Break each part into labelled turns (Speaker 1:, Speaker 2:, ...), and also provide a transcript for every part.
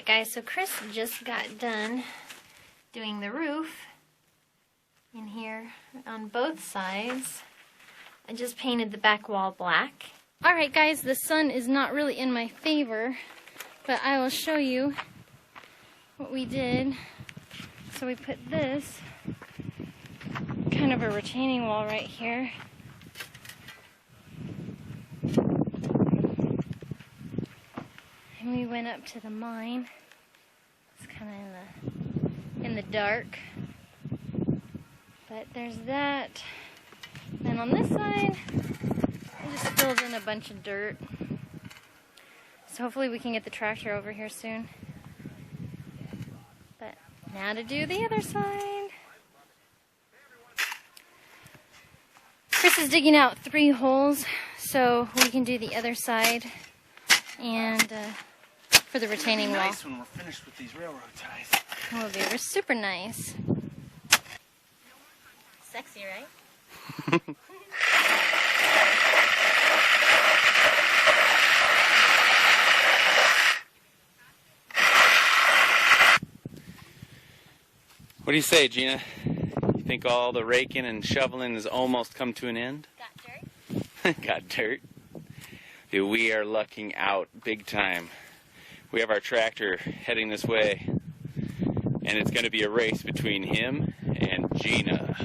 Speaker 1: Alright guys, so Chris just got done doing the roof in here on both sides. I just painted the back wall black. Alright guys, the sun is not really in my favor, but I will show you what we did. So we put this, kind of a retaining wall right here. And we went up to the mine. It's kind of in the dark. But there's that. And on this side, I just filled in a bunch of dirt. So hopefully we can get the tractor over here soon. But now to do the other side. Chris is digging out 3 holes so we can do the other side and for the retaining wall.
Speaker 2: Nice when we're finished with these railroad ties.
Speaker 1: Oh, they were super nice. Sexy, right?
Speaker 2: What do you say, Gina? You think all the raking and shoveling has almost come to an end?
Speaker 1: Got dirt?
Speaker 2: Got dirt. Dude, we are lucking out big time. We have our tractor heading this way, and it's going to be a race between him and Gina.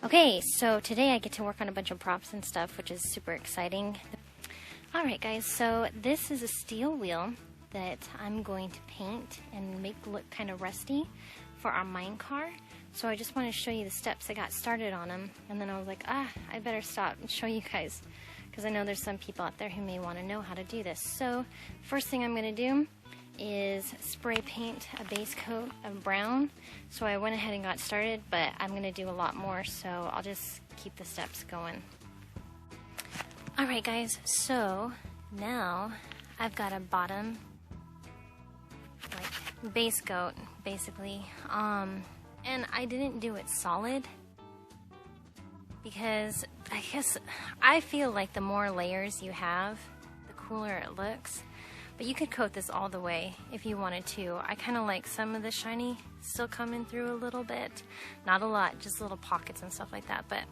Speaker 1: Okay, so today I get to work on a bunch of props and stuff, which is super exciting. Alright guys, so this is a steel wheel that I'm going to paint and make look kind of rusty for our mine car. So I just want to show you the steps I got started on them, and then I was like, I better stop and show you guys, because I know there's some people out there who may want to know how to do this. So first thing I'm going to do is spray paint a base coat of brown. So I went ahead and got started, but I'm going to do a lot more, so I'll just keep the steps going. Alright guys, so now I've got a bottom like base coat basically, and I didn't do it solid because I feel like the more layers you have, the cooler it looks. But you could coat this all the way if you wanted to. I kind of like some of the shiny still coming through a little bit. Not a lot, just little pockets and stuff like that. But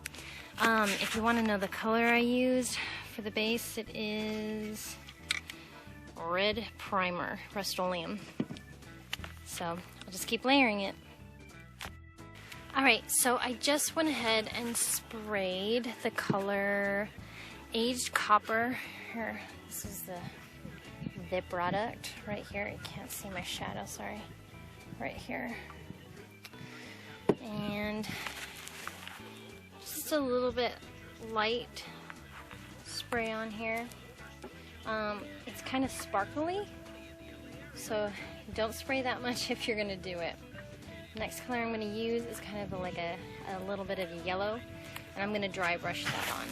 Speaker 1: if you want to know the color I used for the base, it is red primer, Rust-Oleum. So I'll just keep layering it. Alright, so I just went ahead and sprayed the color Aged Copper. Here, this is the product right here. You can't see my shadow, sorry. Right here. And just a little bit light spray on here. It's kind of sparkly, so don't spray that much if you're gonna do it. The next color I'm gonna use is kind of like a little bit of yellow, and I'm gonna dry brush that on.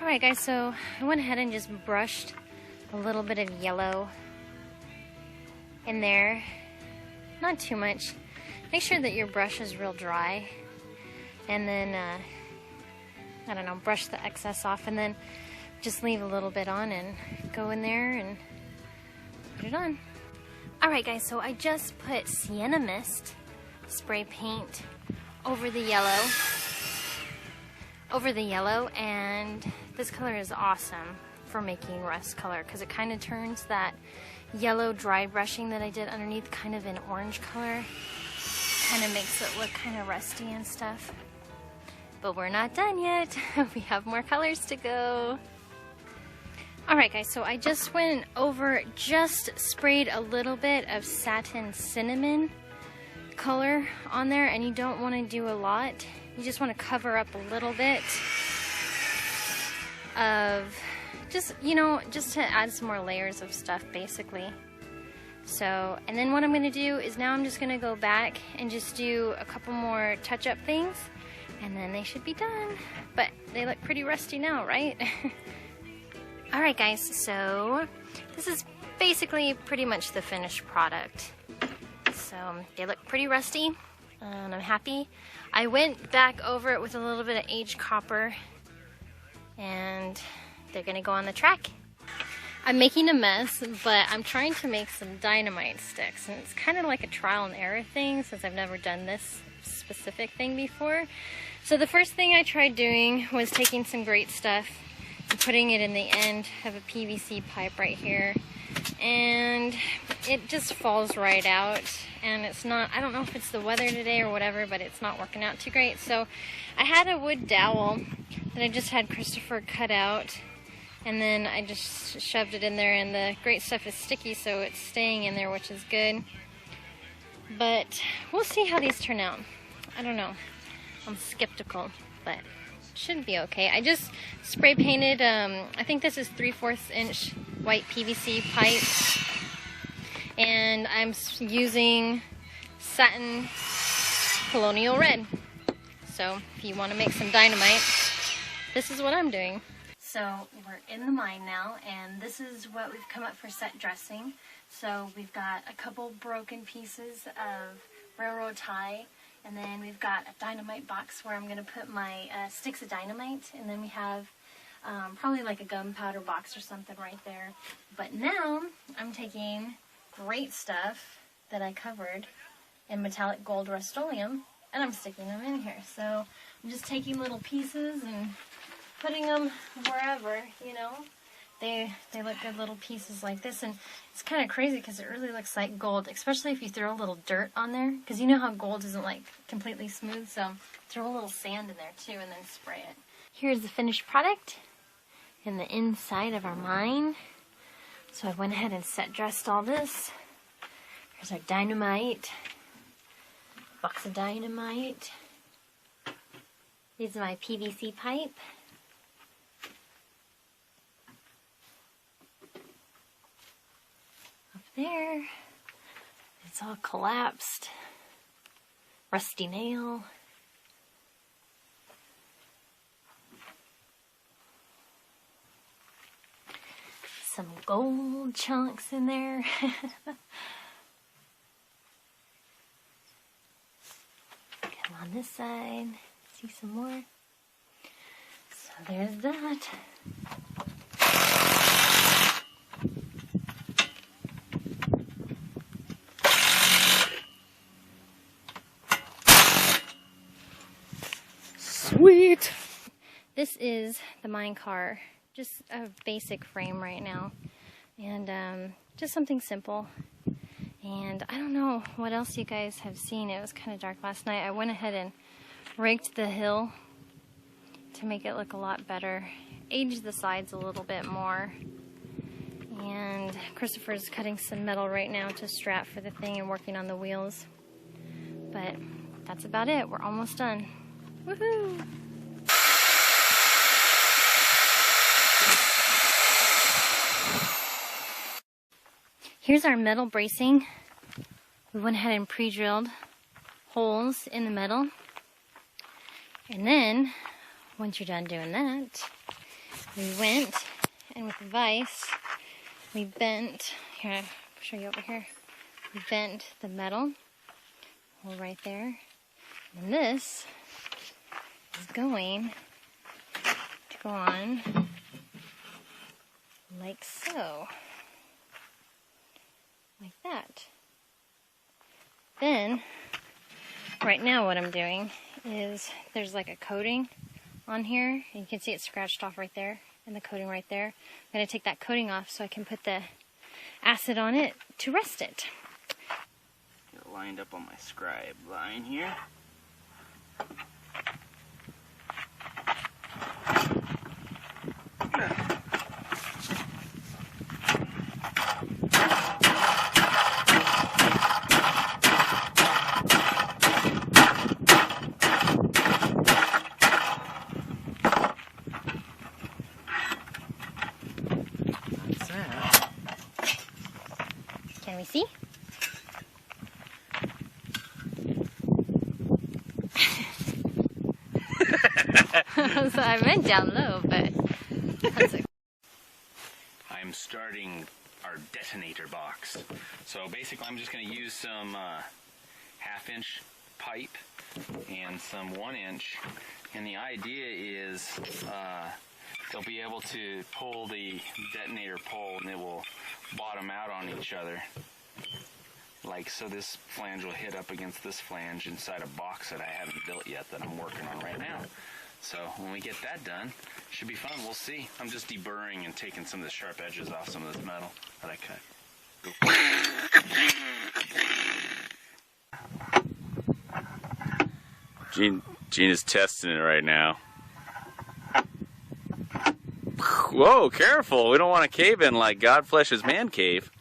Speaker 1: Alright guys, so I went ahead and just brushed a little bit of yellow in there, not too much. Make sure that your brush is real dry, and then I don't know, brush the excess off, and then just leave a little bit on and go in there and put it on. Alright guys, so I just put Sienna Mist spray paint over the yellow, and this color is awesome for making rust color because it kind of turns that yellow dry brushing that I did underneath kind of an orange color. Kind of makes it look kind of rusty and stuff. But we're not done yet. We have more colors to go. Alright guys, so I just went over, just sprayed a little bit of Satin Cinnamon color on there, and you don't want to do a lot. You just want to cover up a little bit of just, you know, just to add some more layers of stuff basically. So, and then what I'm going to do is now I'm just going to go back and just do a couple more touch-up things, and then they should be done. But they look pretty rusty now, right? Alright guys, so this is basically pretty much the finished product. So they look pretty rusty, and I'm happy. I went back over it with a little bit of aged copper, and they're gonna go on the track. I'm making a mess, but I'm trying to make some dynamite sticks, and it's kind of like a trial and error thing since I've never done this specific thing before. So the first thing I tried doing was taking some great stuff and putting it in the end of a PVC pipe right here, and it just falls right out, and it's not, I don't know if it's the weather today or whatever, but it's not working out too great. So I had a wood dowel that I just had Christopher cut out, and then I just shoved it in there, and the great stuff is sticky, so it's staying in there, which is good. But we'll see how these turn out. I don't know. I'm skeptical, but it should be okay. I just spray painted, I think this is 3/4 inch white PVC pipe, and I'm using satin colonial red. So if you want to make some dynamite, this is what I'm doing. So we're in the mine now, and this is what we've come up for set dressing. So we've got a couple broken pieces of railroad tie, and then we've got a dynamite box where I'm going to put my sticks of dynamite, and then we have probably like a gunpowder box or something right there. But now I'm taking great stuff that I covered in metallic gold Rust-Oleum, and I'm sticking them in here. So I'm just taking little pieces and putting them wherever, you know. They look good little pieces like this, and it's kind of crazy because it really looks like gold, especially if you throw a little dirt on there, because you know how gold isn't like completely smooth, so throw a little sand in there too and then spray it. Here's the finished product in the inside of our mine. So I went ahead and set dressed all this. Here's our dynamite, box of dynamite. These are my PVC pipe. There, it's all collapsed. Rusty nail. Some gold chunks in there. Come on this side, see some more. So there's that.
Speaker 2: Sweet!
Speaker 1: This is the mine car, just a basic frame right now, and just something simple. And I don't know what else you guys have seen. It was kind of dark last night. I went ahead and raked the hill to make it look a lot better, aged the sides a little bit more, and Christopher's cutting some metal right now to strap for the thing and working on the wheels. But that's about it. We're almost done. Woohoo! Here's our metal bracing. We went ahead and pre-drilled holes in the metal. And then, once you're done doing that, we went and with the vise, we bent, here, I'll show you over here. We bent the metal hole right there. And this is going to go on like so. Like that. Then, right now what I'm doing is there's like a coating on here. And you can see it scratched off right there and the coating right there. I'm going to take that coating off so I can put the acid on it to rest it.
Speaker 2: Get it lined up on my scribe line here.
Speaker 1: Can we see? So I meant down low, but that's okay.
Speaker 2: I'm starting our detonator box. So basically I'm just going to use some 1/2-inch pipe and some 1-inch, and the idea is they'll be able to pull the detonator pole and it will bottom out on each other. Like so, this flange will hit up against this flange inside a box that I haven't built yet that I'm working on right now. So when we get that done, should be fun. We'll see. I'm just deburring and taking some of the sharp edges off some of this metal that I cut. Gene is testing it right now. Whoa, careful. We don't want to cave in like Godflesh's man cave.